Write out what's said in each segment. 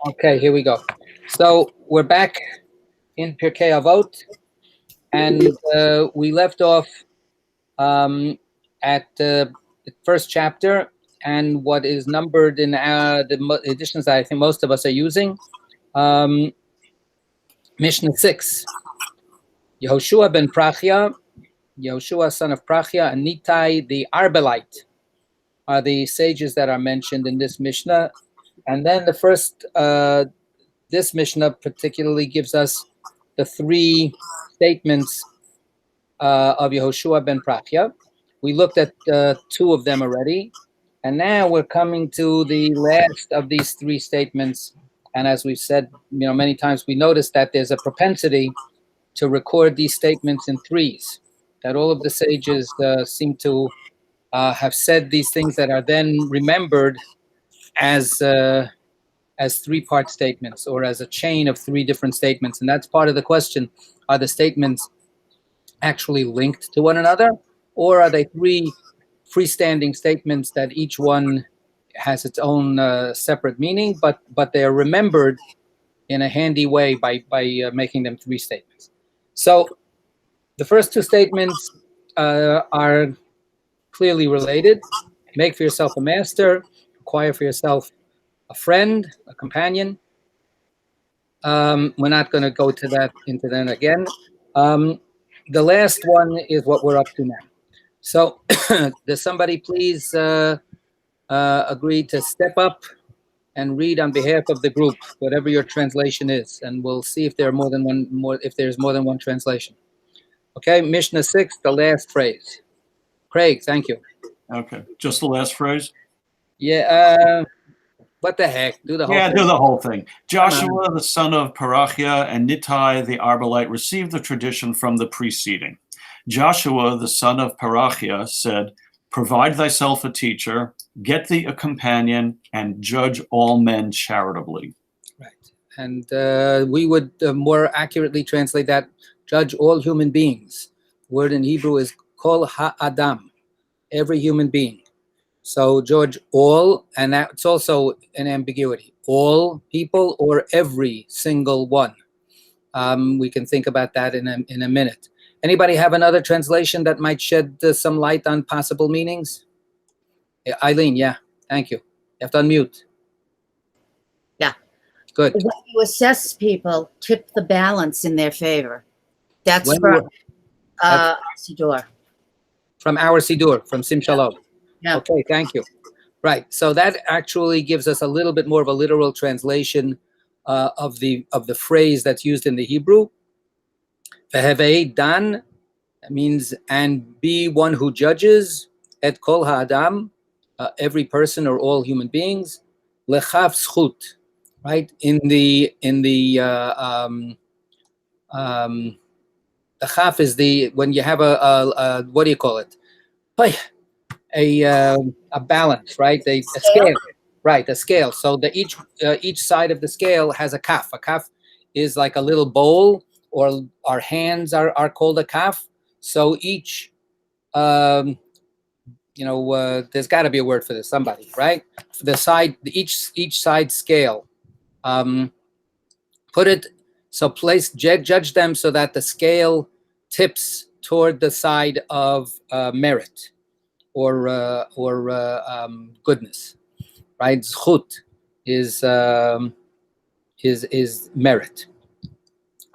Okay, here we go. So we're back in Pirkei Avot, and we left off at the first chapter, and what is numbered in the editions that I think most of us are using, Mishnah 6. Yehoshua ben Prachia, Yehoshua son of Prachia, and Nitai the Arbelite are the sages that are mentioned in this Mishnah. And then the first, this Mishnah particularly gives us the three statements of Yehoshua ben Prachia. We looked at two of them already, and now we're coming to the last of these three statements. And as we've said, many times, we notice that there's a propensity to record these statements in threes, that all of the sages seem to have said these things that are then remembered as three-part statements, or as a chain of three different statements. And that's part of the question: are the statements actually linked to one another, or are they three freestanding statements that each one has its own separate meaning, but they are remembered in a handy way by making them three statements? So the first two statements are clearly related. Make for yourself a master, acquire for yourself a friend, a companion. We're not going to go into that again. The last one is what we're up to now. So does somebody please agree to step up and read on behalf of the group, whatever your translation is, and we'll see if there are there's more than one translation. Okay, Mishnah 6, the last phrase. Craig, thank you. Okay, just the last phrase? Yeah, what the heck? Do the whole thing. Yeah, do the whole thing. Joshua, the son of Parachia, and Nittai, the Arbelite, received the tradition from the preceding. Joshua, the son of Parachia, said, "Provide thyself a teacher, get thee a companion, and judge all men charitably." Right. And we would more accurately translate that, judge all human beings. The word in Hebrew is kol ha'adam, every human being. So judge all, and that's also an ambiguity. All people or every single one. We can think about that in a minute. Anybody have another translation that might shed some light on possible meanings? Eileen, yeah, thank you. You have to unmute. Yeah. Good. When you assess people, tip the balance in their favor. That's from Siddur. From our Siddur, from Sim Shalom. Yeah. Okay, thank you. Right, so that actually gives us a little bit more of a literal translation of the phrase that's used in the Hebrew. Vehevei dan means, and be one who judges, et kol ha'adam, every person or all human beings, lechav zchut, right? The chaf is when you have a what do you call it? A balance, right? A scale, right? A scale. So each side of the scale has a kaf. A kaf is like a little bowl, or our hands are called a kaf. So each, there's got to be a word for this. Somebody, right? The side, each side scale. Put it so judge them so that the scale tips toward the side of merit. Or goodness, right? Zchut is merit.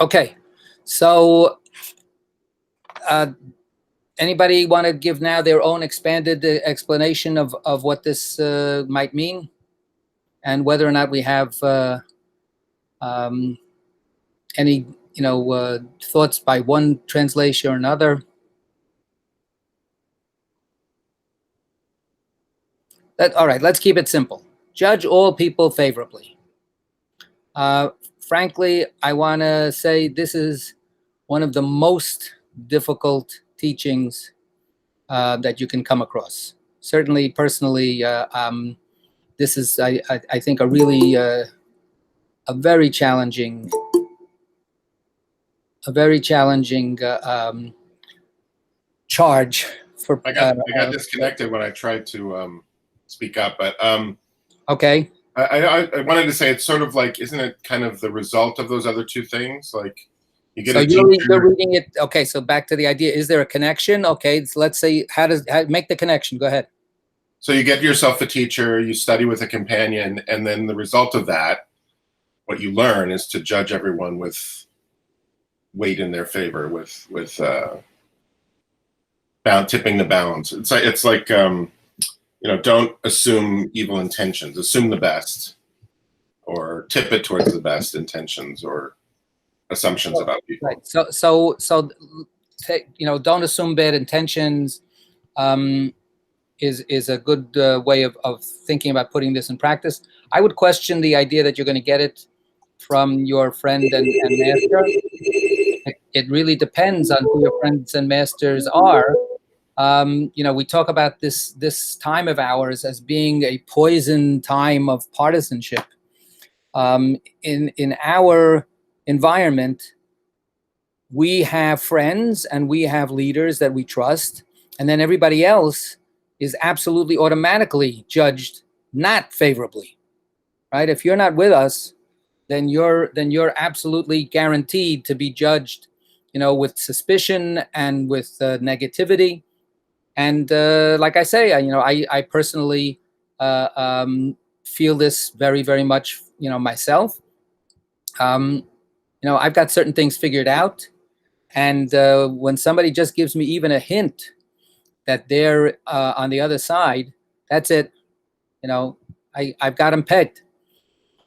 Okay, so anybody want to give now their own expanded explanation of what this might mean, and whether or not we have any thoughts by one translation or another? All right, let's keep it simple. Judge all people favorably. Frankly, I want to say this is one of the most difficult teachings that you can come across. Certainly, personally, this is, I think, a really a very challenging charge for. I got disconnected when I tried to speak up, but okay. I wanted to say, it's sort of like, isn't it kind of the result of those other two things? Like, you get So a you're teacher. reading it. Okay, so back to the idea. Is there a connection? Okay, so let's say, how make the connection? Go ahead. So you get yourself a teacher, you study with a companion, and then the result of that, what you learn is to judge everyone with weight in their favor, with tipping the balance. It's like don't assume evil intentions. Assume the best, or tip it towards the best intentions or assumptions about people. Right. So don't assume bad intentions. Is a good way of thinking about putting this in practice. I would question the idea that you're going to get it from your friend and master. It really depends on who your friends and masters are. We talk about this time of ours as being a poison time of partisanship. In our environment, we have friends and we have leaders that we trust, and then everybody else is absolutely automatically judged not favorably, right? If you're not with us, then you're absolutely guaranteed to be judged, with suspicion and with negativity. And like I say, I personally feel this very, very much, myself. I've got certain things figured out, and when somebody just gives me even a hint that they're on the other side, that's it. I've got them pegged.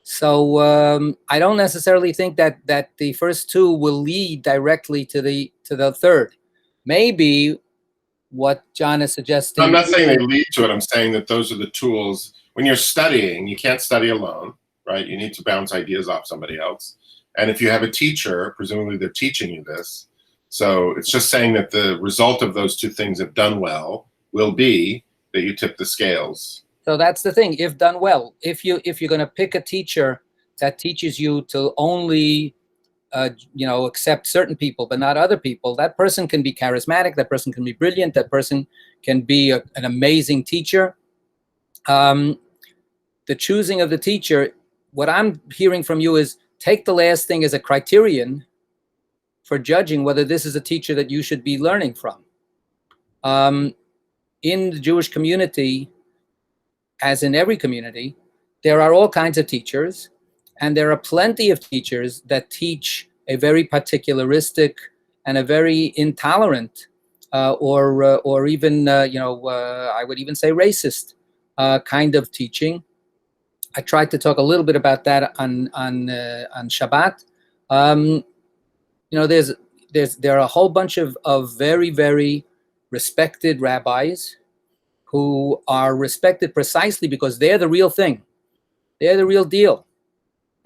So I don't necessarily think that the first two will lead directly to the third. Maybe what John is suggesting. I'm not saying they lead to it. I'm saying that those are the tools. When you're studying, you can't study alone, right? You need to bounce ideas off somebody else. And if you have a teacher, presumably they're teaching you this. So it's just saying that the result of those two things, if done well, will be that you tip the scales. So that's the thing. If done well, if you're going to pick a teacher that teaches you to only accept certain people but not other people, that person can be charismatic, that person can be brilliant, that person can be an amazing teacher. The choosing of the teacher, what I'm hearing from you is take the last thing as a criterion for judging whether this is a teacher that you should be learning from. In the Jewish community, as in every community, there are all kinds of teachers, and there are plenty of teachers that teach a very particularistic and a very intolerant, or even I would even say racist kind of teaching. I tried to talk a little bit about that on Shabbat. There are a whole bunch of very, very respected rabbis who are respected precisely because they're the real thing. They're the real deal.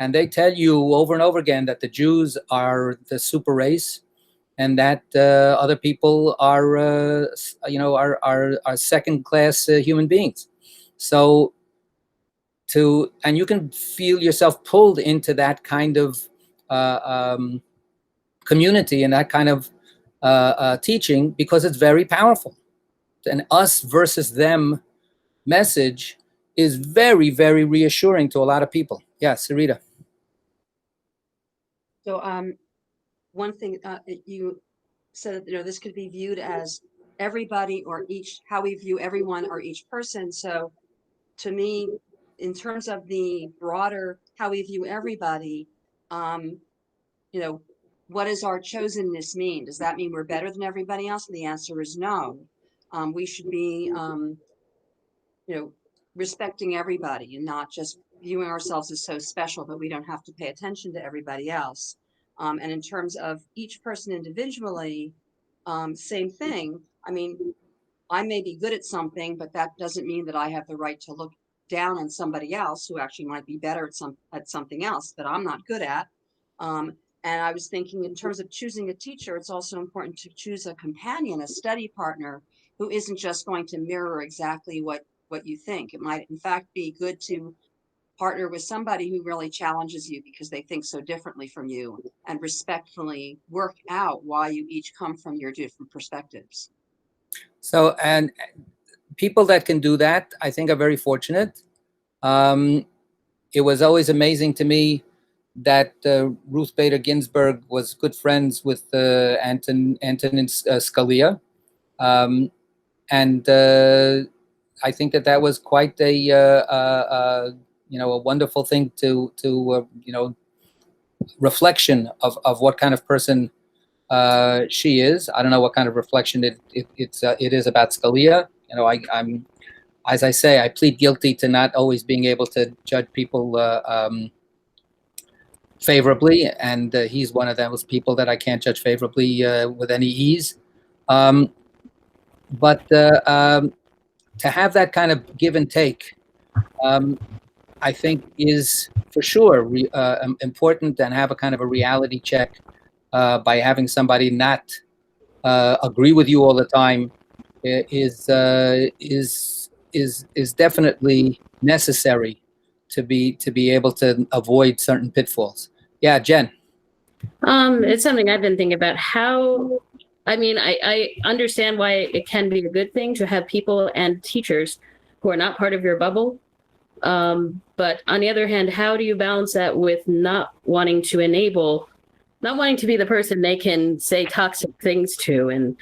And they tell you over and over again that the Jews are the super race, and that other people are second-class human beings. So and you can feel yourself pulled into that kind of community and that kind of teaching because it's very powerful. An us versus them message is very, very reassuring to a lot of people. Yeah, Sarita. So one thing you said, this could be viewed as everybody or how we view everyone or each person. So to me, in terms of the broader how we view everybody, what does our chosenness mean? Does that mean we're better than everybody else? And the answer is no. We should be, respecting everybody and not just viewing ourselves as so special that we don't have to pay attention to everybody else. And in terms of each person individually, same thing. I mean, I may be good at something, but that doesn't mean that I have the right to look down on somebody else who actually might be better at something else that I'm not good at. And I was thinking in terms of choosing a teacher, it's also important to choose a companion, a study partner who isn't just going to mirror exactly what you think. It might in fact be good to partner with somebody who really challenges you because they think so differently from you, and respectfully work out why you each come from your different perspectives. So, and people that can do that, I think, are very fortunate. it was always amazing to me that Ruth Bader Ginsburg was good friends with Antonin Scalia. And I think that was quite a wonderful thing to reflection of what kind of person she is. I don't know what kind of reflection it is about Scalia. I'm, as I say, I plead guilty to not always being able to judge people favorably, and he's one of those people that I can't judge favorably with any ease. But to have that kind of give and take, I think is for sure important, and have a kind of a reality check by having somebody not agree with you all the time is definitely necessary to be able to avoid certain pitfalls. Yeah, Jen. It's something I've been thinking about. I understand why it can be a good thing to have people and teachers who are not part of your bubble. But on the other hand, how do you balance that with not wanting to be the person they can say toxic things to, and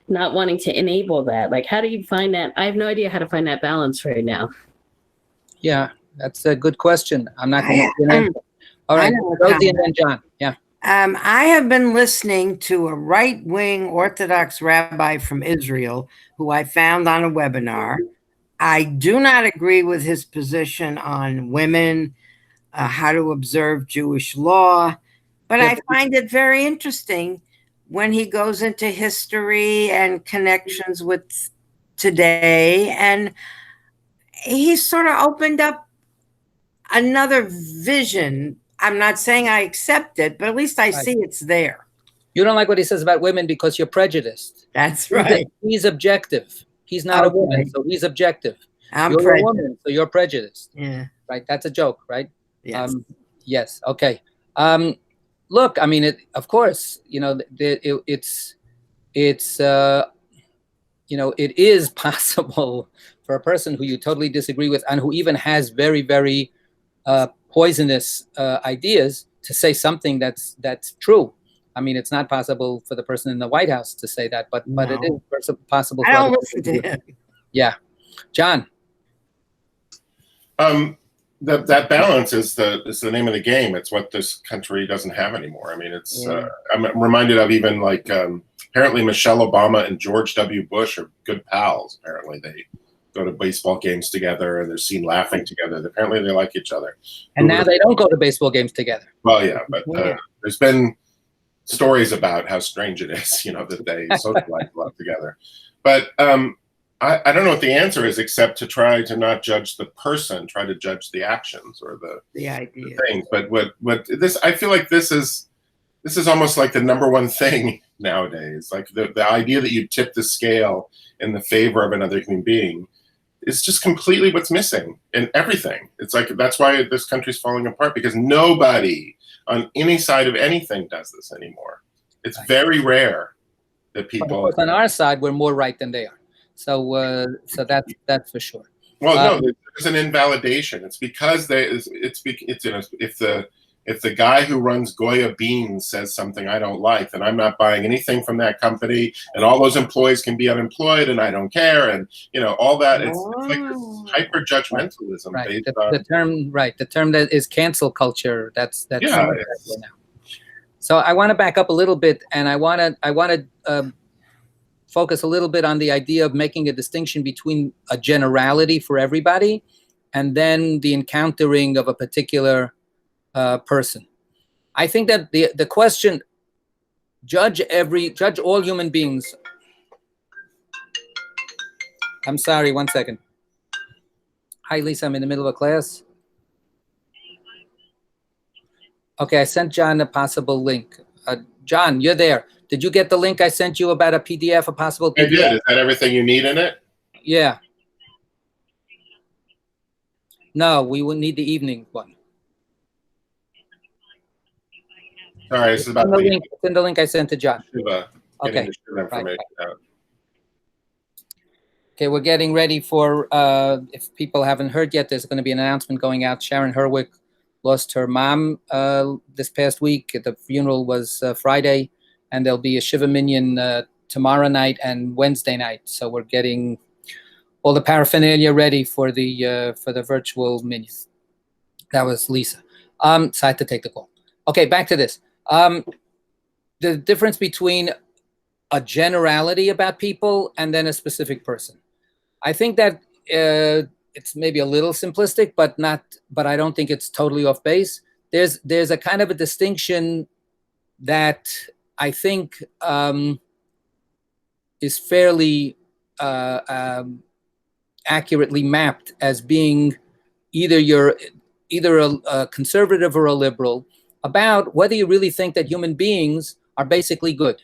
not wanting to enable that? Like, how do you find that? I have no idea how to find that balance right now. Yeah, that's a good question. I'm not going to. All right, Rosie and then John. Yeah. I have been listening to a right-wing Orthodox rabbi from Israel who I found on a webinar. I do not agree with his position on women, how to observe Jewish law, but I find it very interesting when he goes into history and connections with today, and he sort of opened up another vision. I'm not saying I accept it, but at least I see it's there. You don't like what he says about women because you're prejudiced. That's right. He's objective. He's not a woman, so he's objective. You're a woman, so you're prejudiced. Yeah. Right? That's a joke, right? Yes. Yes. Okay. Look, I mean, of course, it is possible for a person who you totally disagree with and who even has very, very poisonous ideas to say something that's true. I mean, it's not possible for the person in the White House to say that, but it is possible. I don't listen to him. Yeah, John. That balance is the name of the game. It's what this country doesn't have anymore. I mean, it's I'm reminded of even like apparently Michelle Obama and George W. Bush are good pals. Apparently they go to baseball games together and they're seen laughing together. Apparently they like each other. And now they don't go to baseball games together. Well, yeah, but there's been stories about how strange it is, that they socialize a lot together. But I don't know what the answer is, except to try to not judge the person, try to judge the actions or the idea things. But what this, I feel like this is almost like the number one thing nowadays. Like the idea that you tip the scale in the favor of another human being is just completely what's missing in everything. It's like, that's why this country's falling apart, because nobody on any side of anything does this anymore. It's very rare that people. But on our side, we're more right than they are. So that's for sure. Well, no, there's an invalidation. It's because if the guy who runs Goya Beans says something I don't like, then I'm not buying anything from that company, and all those employees can be unemployed, and I don't care, and all that. It's like this hyper judgmentalism. Right. The term that is cancel culture. That's right now. So I want to back up a little bit, and I want to focus a little bit on the idea of making a distinction between a generality for everybody and then the encountering of a particular person. I think that the question, judge all human beings. I'm sorry, 1 second. Hi, Lisa, I'm in the middle of a class. Okay, I sent John a possible link. John, you're there. Did you get the link I sent you about a PDF, a possible PDF? I did. Is that everything you need in it? Yeah. No, we will need the evening one. Sorry, this is about the link I sent to John. Okay. Right. Okay, we're getting ready for, if people haven't heard yet, there's going to be an announcement going out. Sharon Herwick lost her mom this past week. The funeral was Friday, and there'll be a Shiva Minyan tomorrow night and Wednesday night. So we're getting all the paraphernalia ready for the virtual minis. That was Lisa. So I had to take the call. Okay, back to this. The difference between a generality about people and then a specific person. I think that it's maybe a little simplistic, but I don't think it's totally off base. There's a kind of a distinction that I think is fairly accurately mapped as being either a conservative or a liberal, about whether you really think that human beings are basically good.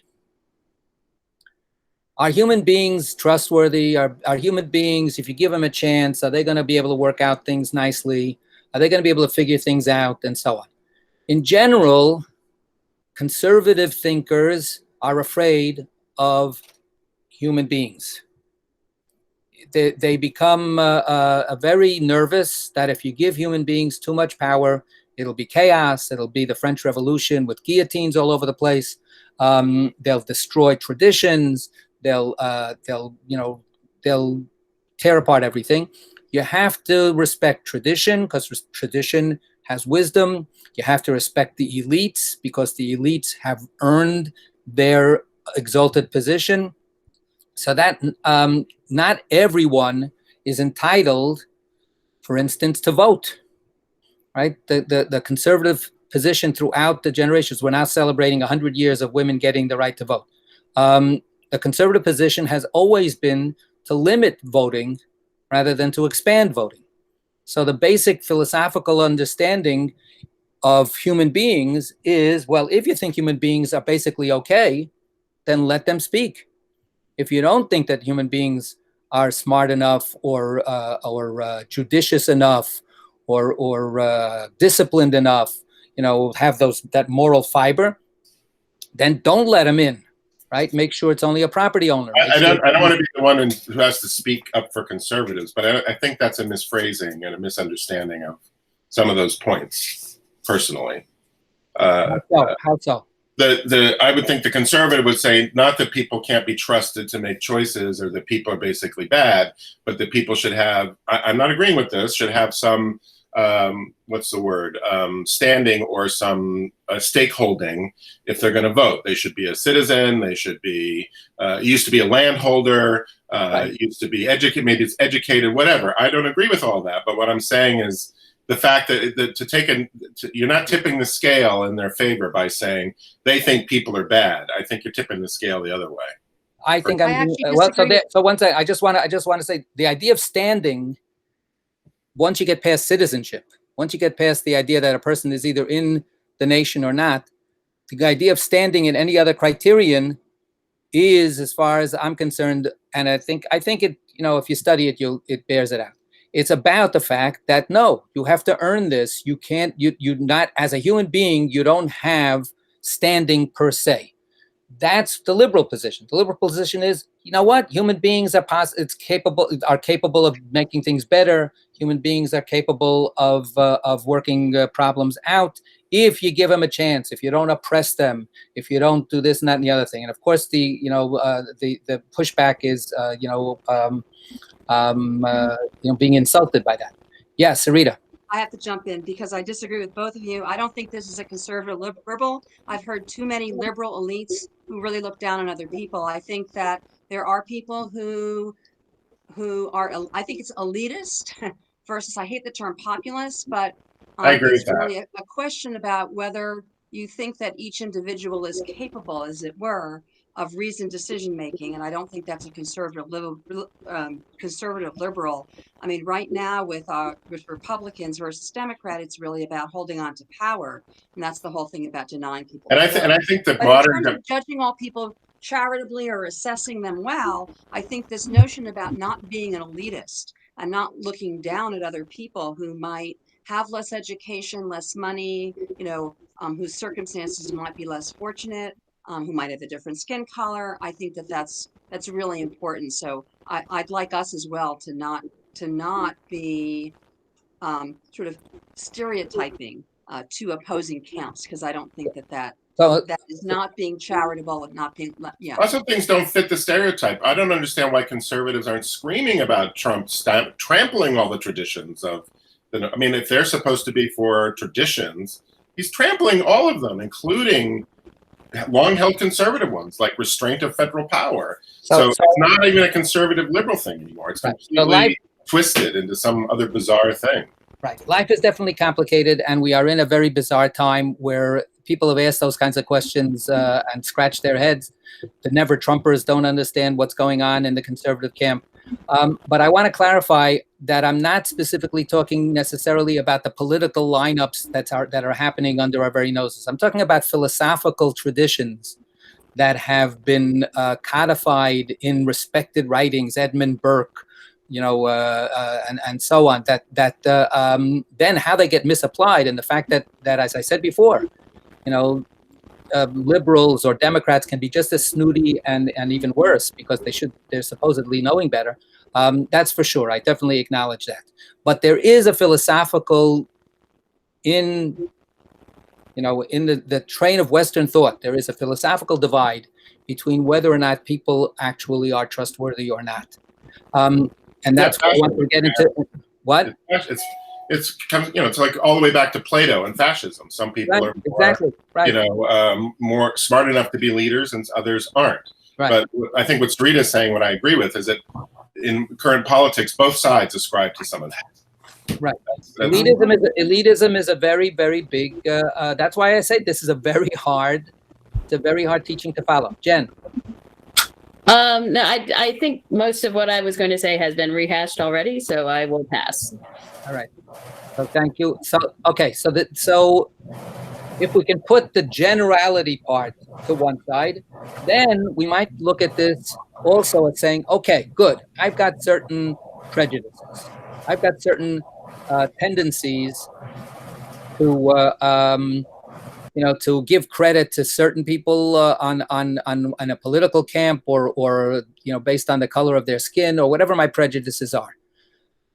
Are human beings trustworthy? Are human beings, if you give them a chance, are they going to be able to work out things nicely? Are they going to be able to figure things out, and so on? In general, conservative thinkers are afraid of human beings. They become very nervous that if you give human beings too much power, it'll be chaos. It'll be the French Revolution with guillotines all over the place. They'll destroy traditions. They'll tear apart everything. You have to respect tradition because tradition has wisdom. You have to respect the elites because the elites have earned their exalted position. So that not everyone is entitled, for instance, to vote, right? The conservative position throughout the generations, we're now celebrating 100 years of women getting the right to vote. The conservative position has always been to limit voting rather than to expand voting. So the basic philosophical understanding of human beings is, well, if you think human beings are basically okay, then let them speak. If you don't think that human beings are smart enough or judicious enough or disciplined enough, have that moral fiber, then don't let them in, right? Make sure it's only a property owner. I don't want to be the one who has to speak up for conservatives, but I think that's a misphrasing and a misunderstanding of some of those points, personally. How so? I would think the conservative would say not that people can't be trusted to make choices or that people are basically bad, but that people should have, I'm not agreeing with this, should have some, standing or some stakeholding if they're going to vote. They should be a citizen, they should be, used to be a landholder, used to be educated, maybe it's educated, whatever. I don't agree with all that, but what I'm saying is, the fact that you're not tipping the scale in their favor by saying they think people are bad. I think you're tipping the scale the other way. I think I just want to say the idea of standing. Once you get past citizenship, once you get past the idea that a person is either in the nation or not, the idea of standing in any other criterion is, as far as I'm concerned, and I think it. If you study it, it bears it out. It's about the fact that, no, you have to earn this. You can't, you not, as a human being, you don't have standing per se. That's the liberal position. The liberal position is, you know what? Human beings are capable of making things better. Human beings are capable of working problems out if you give them a chance, if you don't oppress them, if you don't do this and that and the other thing. And of course, the pushback is, being insulted by that. Yes, Sarita. I have to jump in because I disagree with both of you. I don't think this is a conservative liberal. I've heard too many liberal elites who really look down on other people. I think that there are people who are, I think it's elitist versus, I hate the term populist, but I agree it's with that. really a question about whether you think that each individual is capable, as it were, of reasoned decision making, and I don't think that's a conservative liberal. I mean, right now with Republicans versus Democrat, it's really about holding on to power, and that's the whole thing about denying people. And I think that but in terms of judging all people charitably or assessing them well, I think this notion about not being an elitist and not looking down at other people who might have less education, less money, whose circumstances might be less fortunate, who might have a different skin color. I think that's really important. So I'd like us as well to not be sort of stereotyping two opposing camps, because I don't think that So that is not being charitable and not being, yeah. Lots of things don't fit the stereotype. I don't understand why conservatives aren't screaming about Trump trampling all the traditions of I mean, if they're supposed to be for traditions, he's trampling all of them, including long-held conservative ones, like restraint of federal power. So it's not even a conservative liberal thing anymore. It's completely twisted into some other bizarre thing. Right. Life is definitely complicated, and we are in a very bizarre time where people have asked those kinds of questions and scratched their heads. The never-Trumpers don't understand what's going on in the conservative camp. But I want to clarify that I'm not specifically talking necessarily about the political lineups that are happening under our very noses. I'm talking about philosophical traditions that have been codified in respected writings, Edmund Burke, and so on, then how they get misapplied, and the fact that as I said before, liberals or Democrats can be just as snooty and even worse because they're supposedly knowing better. That's for sure. I definitely acknowledge that. But there is a philosophical in the train of Western thought, there is a philosophical divide between whether or not people actually are trustworthy or not. And that's what I want to get into. What? It's like all the way back to Plato and fascism. Some people are more, more smart enough to be leaders, and others aren't. Right. But I think what Sarita's saying, what I agree with, is that in current politics, both sides ascribe to some of that. Right. Elitism is a very, very big. That's why I say this is a very hard teaching to follow. Jen. No, I think most of what I was going to say has been rehashed already, so I will pass. All right. So thank you. So okay. So if we can put the generality part to one side, then we might look at this also as saying, okay, good. I've got certain prejudices. I've got certain tendencies to give credit to certain people on a political camp or based on the color of their skin or whatever my prejudices are.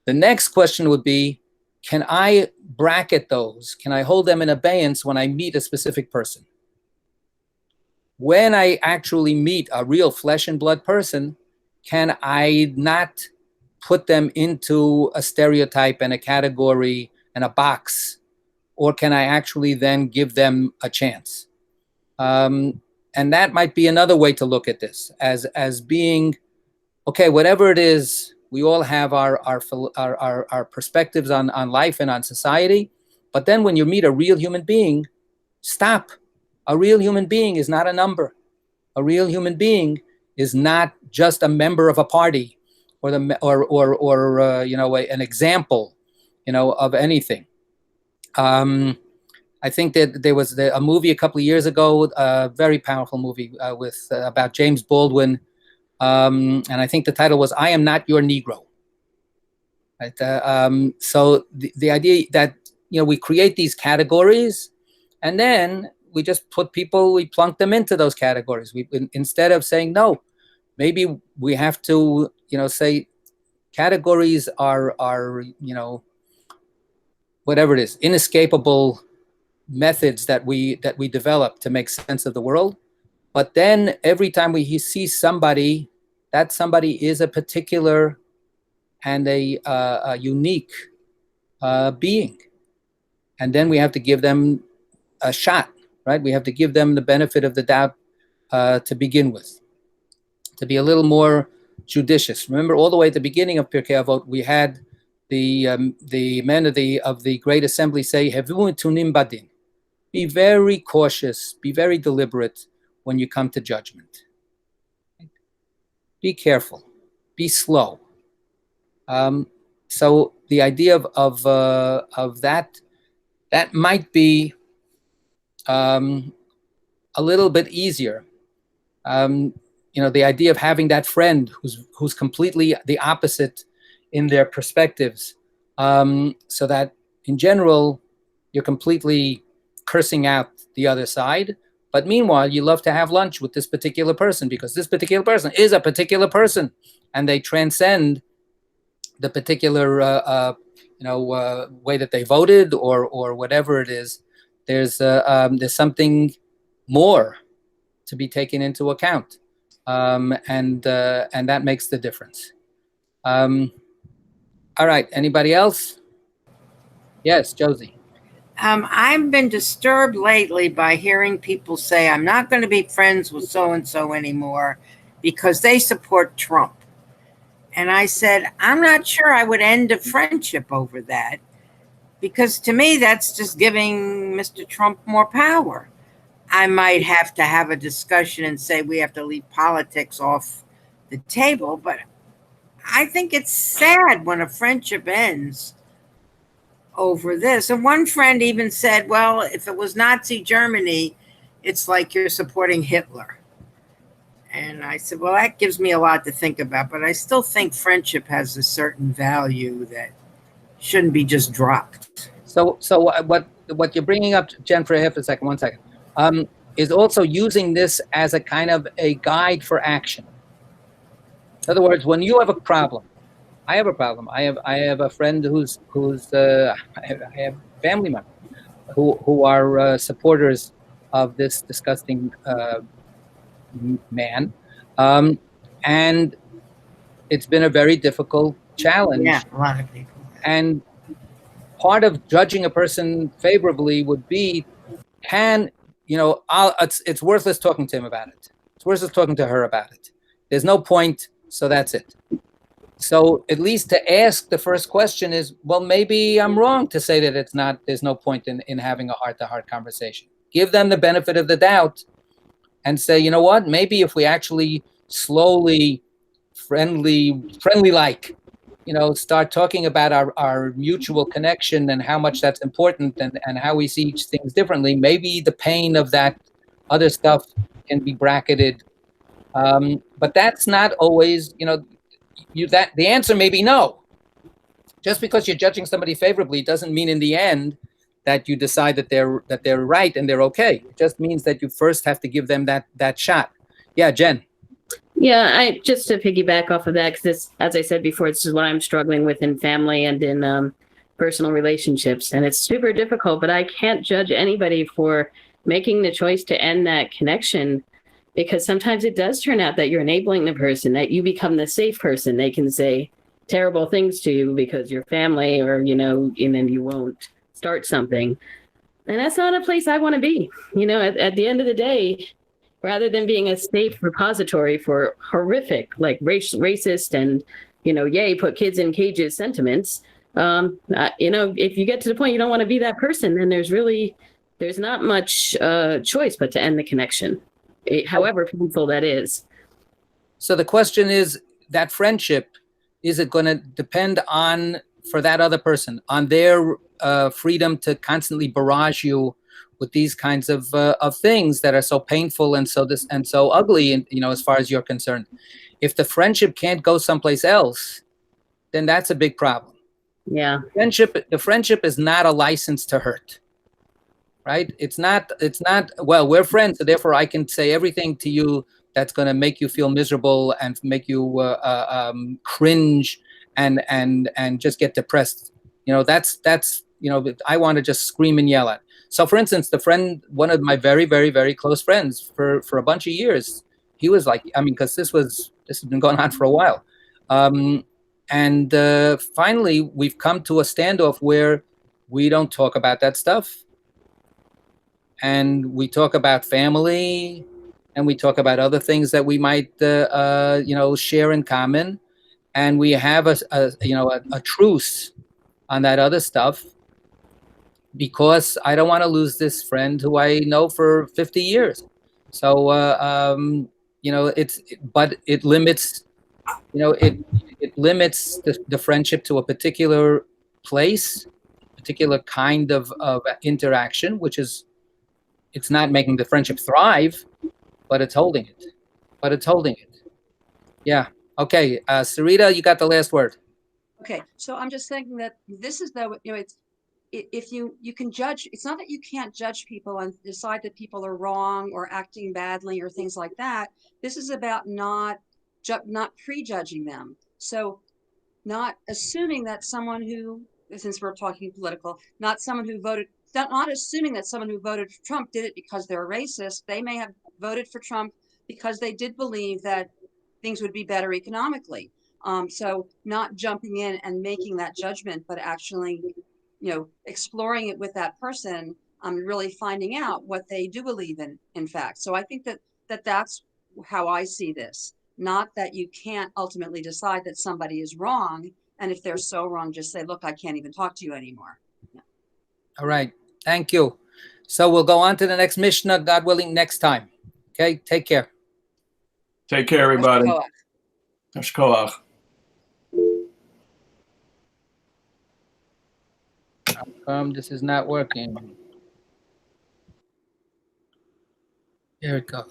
The next question would be, can I bracket those? Can I hold them in abeyance when I meet a specific person? When I actually meet a real flesh and blood person, can I not put them into a stereotype and a category and a box? Or can I actually then give them a chance? And that might be another way to look at this as being, okay, whatever it is, we all have our perspectives on life and on society. But then when you meet a real human being, stop. A real human being is not a number. A real human being is not just a member of a party or an example, of anything. I think that there was a movie a couple of years ago, a very powerful movie about James Baldwin, and I think the title was "I Am Not Your Negro." Right? So the idea that we create these categories, and then we just we plunk them into those categories. Instead of saying no, maybe we have to say categories are whatever it is, inescapable methods that we develop to make sense of the world. But then every time we see somebody, that somebody is a particular and a unique being. And then we have to give them a shot, right? We have to give them the benefit of the doubt to begin with, to be a little more judicious. Remember, all the way at the beginning of Pirkei Avot, we had the men of the Great Assembly say, "Hevu tunim badin." Be very cautious, be very deliberate when you come to judgment. Be careful, be slow. So the idea of that might be a little bit easier. The idea of having that friend who's completely the opposite in their perspectives, so that in general you're completely cursing out the other side, but meanwhile you love to have lunch with this particular person because this particular person is a particular person and they transcend the particular way that they voted or whatever it is. There's something more to be taken into account, and that makes the difference. All right. Anybody else? Yes, Josie. I've been disturbed lately by hearing people say, I'm not going to be friends with so-and-so anymore because they support Trump. And I said, I'm not sure I would end a friendship over that, because to me, that's just giving Mr. Trump more power. I might have to have a discussion and say we have to leave politics off the table, but I think it's sad when a friendship ends over this. And one friend even said, well, if it was Nazi Germany, it's like you're supporting Hitler. And I said, well, that gives me a lot to think about, but I still think friendship has a certain value that shouldn't be just dropped. So what you're bringing up, Jen, for half a second, 1 second, is also using this as a kind of a guide for action. In other words, when you have a problem, I have a problem. I have a friend who's I have family members who are supporters of this disgusting man, and it's been a very difficult challenge. Yeah, a lot of people. And part of judging a person favorably would be, it's worthless talking to him about it. It's worthless talking to her about it. There's no point, so that's it. So at least to ask the first question is, well, maybe I'm wrong to say that there's no point in having a heart-to-heart conversation. Give them the benefit of the doubt and say, you know what, maybe if we actually slowly, friendly-like, start talking about our mutual connection and how much that's important and how we see each things differently, maybe the pain of that other stuff can be bracketed. But that's not always, the answer may be no. Just because you're judging somebody favorably doesn't mean in the end that you decide that they're right and they're okay. It just means that you first have to give them that shot. Yeah, Jen. Yeah, just to piggyback off of that, because this, as I said before, this is what I'm struggling with in family and in personal relationships, and it's super difficult. But I can't judge anybody for making the choice to end that connection, because sometimes it does turn out that you're enabling the person, that you become the safe person. They can say terrible things to you because you're family, or and then you won't start something, and that's not a place I want to be. At the end of the day, rather than being a safe repository for horrific, like racist and, yay, put kids in cages sentiments, if you get to the point you don't want to be that person, then there's not much choice but to end the connection, however painful that is. So the question is, that friendship, is it going to depend on, for that other person, on their freedom to constantly barrage you with these kinds of things that are so painful and so ugly, and as far as you're concerned? If the friendship can't go someplace else, then that's a big problem. Yeah. The friendship is not a license to hurt, right? It's not, well, we're friends, so therefore I can say everything to you that's going to make you feel miserable and make you cringe and just get depressed. That's I want to just scream and yell at. So, for instance, one of my very, very, very close friends for a bunch of years, he was like, because this has been going on for a while. And finally, we've come to a standoff where we don't talk about that stuff. And we talk about family, and we talk about other things that we might, share in common. And we have a truce on that other stuff, because I don't want to lose this friend who I know for 50 years. So, but it limits, it limits the friendship to a particular place, particular kind of interaction, which is, it's not making the friendship thrive, but it's holding it. Yeah. Okay. Sarita, you got the last word. Okay. So I'm just thinking that this is it's, if you can judge, it's not that you can't judge people and decide that people are wrong or acting badly or things like that. This is about not prejudging them. So not assuming that someone who since we're talking political, not someone who voted, not assuming that someone who voted for Trump did it because they're racist. They may have voted for Trump because they did believe that things would be better economically. So not jumping in and making that judgment, but actually, exploring it with that person, really finding out what they do believe in fact. So I think that's how I see this. Not that you can't ultimately decide that somebody is wrong. And if they're so wrong, just say, look, I can't even talk to you anymore. Yeah. All right. Thank you. So we'll go on to the next Mishnah, God willing, next time. Okay. Take care. Take care, everybody. Hashkoach. This is not working. Here it goes.